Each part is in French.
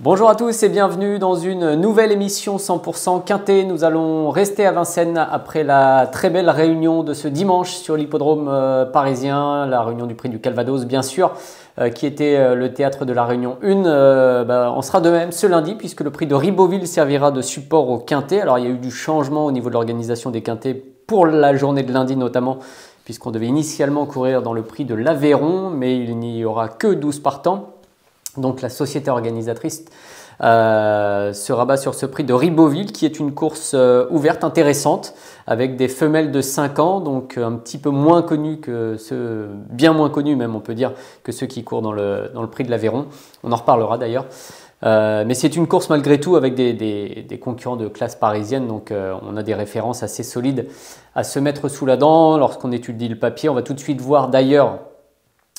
Bonjour à tous et bienvenue dans une nouvelle émission 100% Quintet. Nous allons rester à Vincennes après la très belle réunion de ce dimanche sur l'hippodrome parisien, la réunion du prix du Calvados bien sûr, qui était le théâtre de la réunion 1. On sera de même ce lundi puisque le prix de Ribeauville servira de support au Quintet. Alors il y a eu du changement au niveau de l'organisation des Quintets pour la journée de lundi notamment, puisqu'on devait initialement courir dans le prix de l'Aveyron, mais il n'y aura que 12 partants. Donc la société organisatrice se rabat sur ce prix de Ribeauville qui est une course ouverte intéressante avec des femelles de 5 ans, donc un petit peu moins connues que ceux, bien moins connues même on peut dire, que ceux qui courent dans le prix de l'Aveyron. On en reparlera d'ailleurs. Mais c'est une course malgré tout avec des concurrents de classe parisienne, donc on a des références assez solides à se mettre sous la dent lorsqu'on étudie le papier. On va tout de suite voir d'ailleurs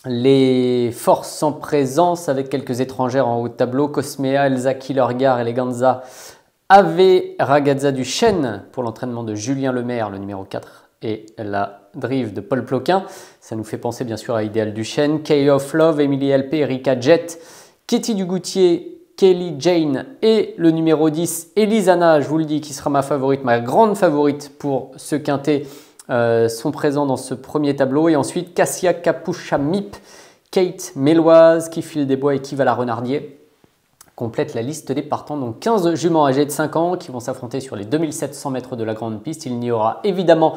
les forces en présence avec quelques étrangères en haut de tableau. Cosmea, Elsa Killergar, Eleganza, Ave Ragazza du Chêne pour l'entraînement de Julien Lemaire, le numéro 4, et la drive de Paul Ploquin. Ça nous fait penser bien sûr à Idéal du Chêne. Key of Love, Emily LP, Erika Jet, Katie Dugoutier, Kelly Jane et le numéro 10, Elisana, je vous le dis, qui sera ma favorite, ma grande favorite pour ce quintet. Sont présents dans ce premier tableau. Et ensuite, Cassia Capucha Mip, Kate Méloise, qui file des bois et qui va la Renardier complète la liste des partants. Donc 15 juments âgés de 5 ans qui vont s'affronter sur les 2700 mètres de la grande piste. Il n'y aura évidemment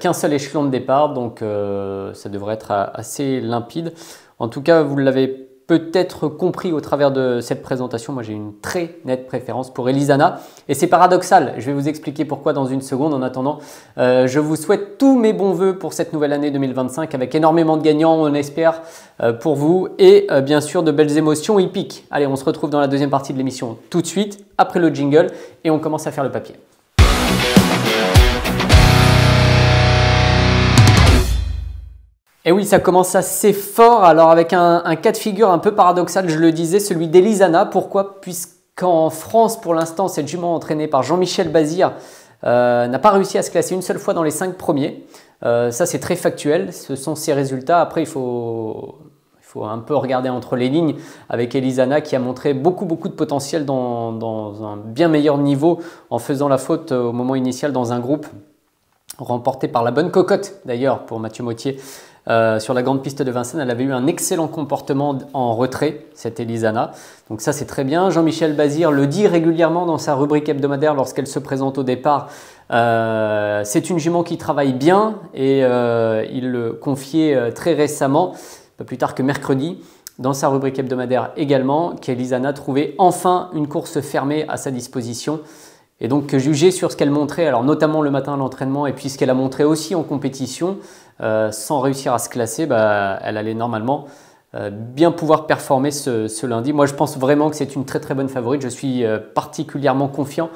qu'un seul échelon de départ, donc ça devrait être assez limpide. En tout cas, vous l'avez peut-être compris au travers de cette présentation, moi j'ai une très nette préférence pour Elisana et c'est paradoxal, je vais vous expliquer pourquoi dans une seconde. En attendant, je vous souhaite tous mes bons voeux pour cette nouvelle année 2025 avec énormément de gagnants, on espère, pour vous et bien sûr de belles émotions hippiques. Allez, on se retrouve dans la deuxième partie de l'émission tout de suite, après le jingle, et on commence à faire le papier. Et oui, ça commence assez fort, alors avec un cas de figure un peu paradoxal, je le disais, celui d'Elisana. Pourquoi? Puisqu'en France, pour l'instant, cette jument entraînée par Jean-Michel Bazir n'a pas réussi à se classer une seule fois dans les 5 premiers. Ça, c'est très factuel, ce sont ses résultats. Après, il faut un peu regarder entre les lignes avec Elisana qui a montré beaucoup de potentiel dans un bien meilleur niveau en faisant la faute au moment initial dans un groupe remporté par la bonne cocotte d'ailleurs pour Mathieu Mottier. Sur la grande piste de Vincennes, elle avait eu un excellent comportement en retrait, cette Elisana. Donc ça, c'est très bien. Jean-Michel Bazir le dit régulièrement dans sa rubrique hebdomadaire lorsqu'elle se présente au départ. C'est une jument qui travaille bien et il le confiait très récemment, pas plus tard que mercredi, dans sa rubrique hebdomadaire également, qu'Elisana trouvait enfin une course fermée à sa disposition. Et donc juger sur ce qu'elle montrait, alors notamment le matin à l'entraînement et puis ce qu'elle a montré aussi en compétition, sans réussir à se classer, elle allait normalement bien pouvoir performer ce lundi. Moi je pense vraiment que c'est une très bonne favorite, je suis particulièrement confiant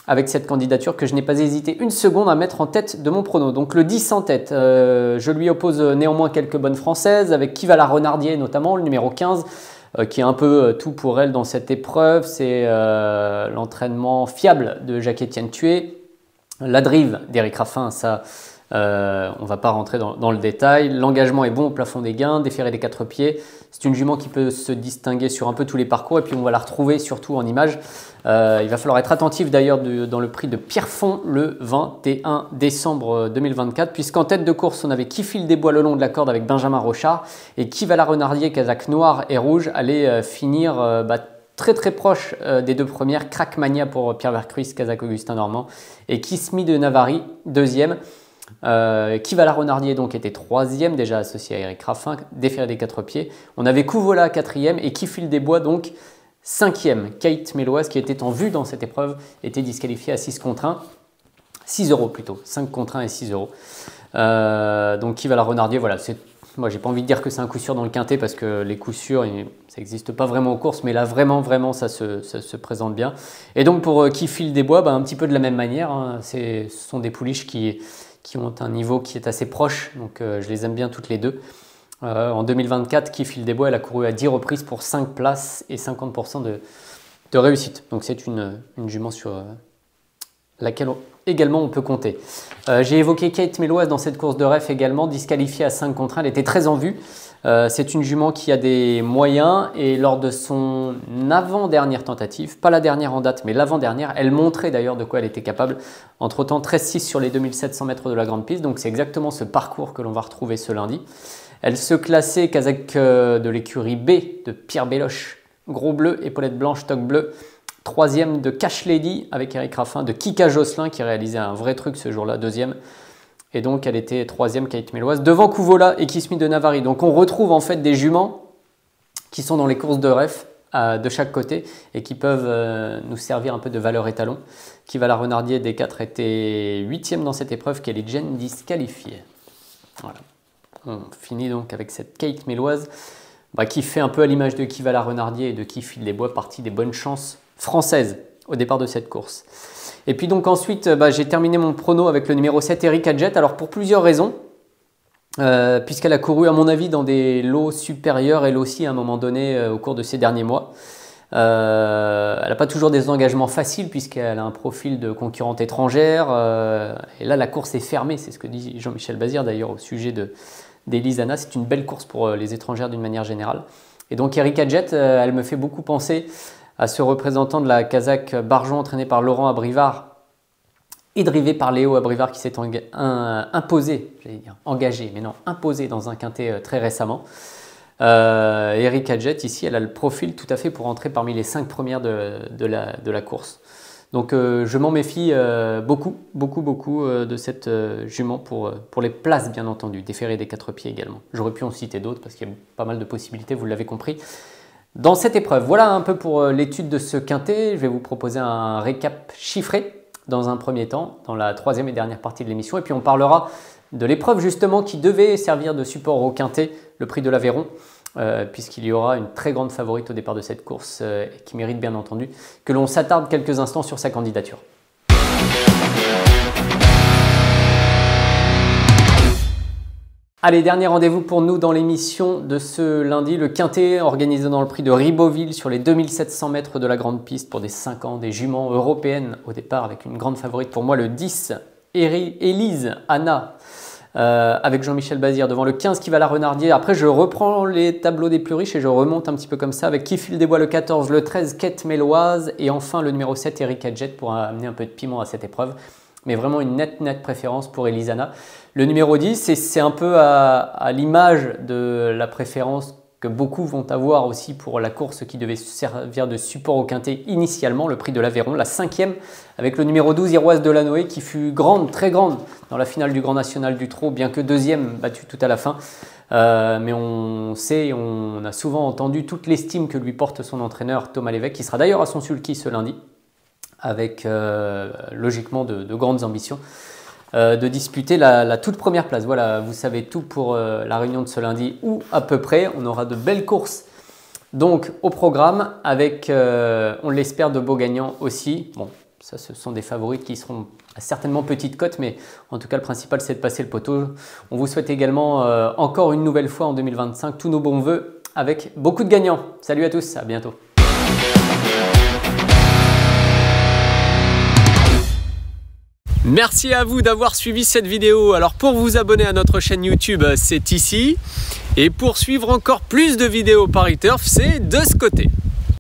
avec cette candidature que je n'ai pas hésité une seconde à mettre en tête de mon prono. Donc le 10 en tête, je lui oppose néanmoins quelques bonnes françaises avec qui va la Renardier notamment, le numéro 15. Qui est un peu tout pour elle dans cette épreuve. C'est l'entraînement fiable de Jacques-Étienne Thué, la drive d'Éric Raffin, ça on ne va pas rentrer dans le détail. L'engagement est bon au plafond des gains, déféré des 4 pieds. C'est une jument qui peut se distinguer sur un peu tous les parcours et puis on va la retrouver surtout en image. Il va falloir être attentif d'ailleurs dans le prix de Pierrefonds le 21 décembre 2024 puisqu'en tête de course on avait Qui file des bois le long de la corde avec Benjamin Rochard et Qui va la Renardier, casaque noir et rouge, allait finir très proche des 2 premières. Crackmania pour Pierre Vercruis, casaque Augustin Normand, et Kismi de Navarri, 2e. Qui va la Renardier donc était 3e, déjà associé à Éric Raffin, déféré des 4 pieds. On avait Couvola 4e et Qui file des bois donc 5e. Kate Méloise, qui était en vue dans cette épreuve, était disqualifiée à 6 contre 1. 6 € plutôt, 5 contre 1 et 6 €. Donc Qui va la Renardier, voilà, moi j'ai pas envie de dire que c'est un coup sûr dans le quintet parce que les coups sûrs, ça n'existe pas vraiment aux courses, mais là vraiment ça se présente bien. Et donc pour Qui file des bois, un petit peu de la même manière, hein, ce sont des pouliches qui ont un niveau qui est assez proche, donc je les aime bien toutes les deux. En 2024, Qui File des Bois, elle a couru à 10 reprises pour 5 places et 50% de réussite. Donc c'est une jument sur laquelle également on peut compter. J'ai évoqué Kate Méloise dans cette course de ref également, disqualifiée à 5 contre 1, elle était très en vue. C'est une jument qui a des moyens et lors de son avant-dernière tentative, pas la dernière en date mais l'avant-dernière, elle montrait d'ailleurs de quoi elle était capable. Entre temps 13,6 sur les 2700 mètres de la grande piste, donc c'est exactement ce parcours que l'on va retrouver ce lundi. Elle se classait Kazakh de l'écurie B de Pierre Belloche, gros bleu, épaulette blanche, toque bleu. Troisième de Cash Lady avec Eric Raffin, de Kika Josselin qui réalisait un vrai truc ce jour-là, deuxième. Et donc elle était troisième, Kate Méloise, devant Kouvola et Kiss Me de Navarri. Donc on retrouve en fait des juments qui sont dans les courses de ref de chaque côté et qui peuvent nous servir un peu de valeur étalon. Qui va la Renardier des 4 était 8e dans cette épreuve, Kelly Jen disqualifiée. Voilà. On finit donc avec cette Kate Méloise qui fait un peu à l'image de Qui va la Renardier et de Qui File les Bois, partie des bonnes chances françaises au départ de cette course. Et puis donc ensuite, j'ai terminé mon prono avec le numéro 7, Erika Jet. Alors pour plusieurs raisons, puisqu'elle a couru à mon avis dans des lots supérieurs, elle aussi à un moment donné au cours de ces derniers mois. Elle n'a pas toujours des engagements faciles puisqu'elle a un profil de concurrente étrangère. Et là la course est fermée, c'est ce que dit Jean-Michel Bazir d'ailleurs au sujet d'Elizana. C'est une belle course pour les étrangères d'une manière générale. Et donc Erika Jet, elle me fait beaucoup penser à ce représentant de la Kazakh Barjon entraîné par Laurent Abrivard et drivé par Léo Abrivard qui s'est imposé, j'allais dire engagé, mais non, imposé dans un quintet très récemment. Erika Jet, ici, elle a le profil tout à fait pour entrer parmi les 5 premières de la course. Donc je m'en méfie beaucoup de cette jument pour les places bien entendu, des ferrés des 4 pieds également. J'aurais pu en citer d'autres parce qu'il y a pas mal de possibilités, vous l'avez compris. Dans cette épreuve, voilà un peu pour l'étude de ce quintet. Je vais vous proposer un récap chiffré dans un premier temps, dans la 3e et dernière partie de l'émission. Et puis on parlera de l'épreuve justement qui devait servir de support au quintet, le prix de l'Aveyron, puisqu'il y aura une très grande favorite au départ de cette course qui mérite bien entendu que l'on s'attarde quelques instants sur sa candidature. Allez, dernier rendez-vous pour nous dans l'émission de ce lundi, le quintet organisé dans le prix de Ribeauville sur les 2700 mètres de la grande piste pour des 5 ans, des juments européennes au départ avec une grande favorite pour moi, le 10, Élise Anna, avec Jean-Michel Bazir devant le 15 Qui va la Renardier. Après, je reprends les tableaux des plus riches et je remonte un petit peu comme ça avec Qui File des Bois le 14, le 13 Kate Méloise et enfin le numéro 7 Erika Jet pour amener un peu de piment à cette épreuve. Mais vraiment une nette préférence pour Elisana. Le numéro 10, c'est un peu à l'image de la préférence que beaucoup vont avoir aussi pour la course qui devait servir de support au quintet initialement, le prix de l'Aveyron, la 5e, avec le numéro 12, Iroise de Lanoé, qui fut grande, très grande, dans la finale du Grand National du Trot, bien que 2e, battue tout à la fin. Mais on sait, on a souvent entendu toute l'estime que lui porte son entraîneur Thomas Lévesque, qui sera d'ailleurs à son sulky ce lundi, avec logiquement de grandes ambitions, de disputer la toute première place. Voilà, vous savez tout pour la réunion de ce lundi ou à peu près. On aura de belles courses donc au programme avec, on l'espère, de beaux gagnants aussi. Bon, ça ce sont des favorites qui seront à certainement petite cote, mais en tout cas le principal c'est de passer le poteau. On vous souhaite également encore une nouvelle fois en 2025 tous nos bons voeux avec beaucoup de gagnants. Salut à tous, à bientôt. Merci à vous d'avoir suivi cette vidéo. Alors pour vous abonner à notre chaîne YouTube, c'est ici. Et pour suivre encore plus de vidéos Paris Turf, c'est de ce côté.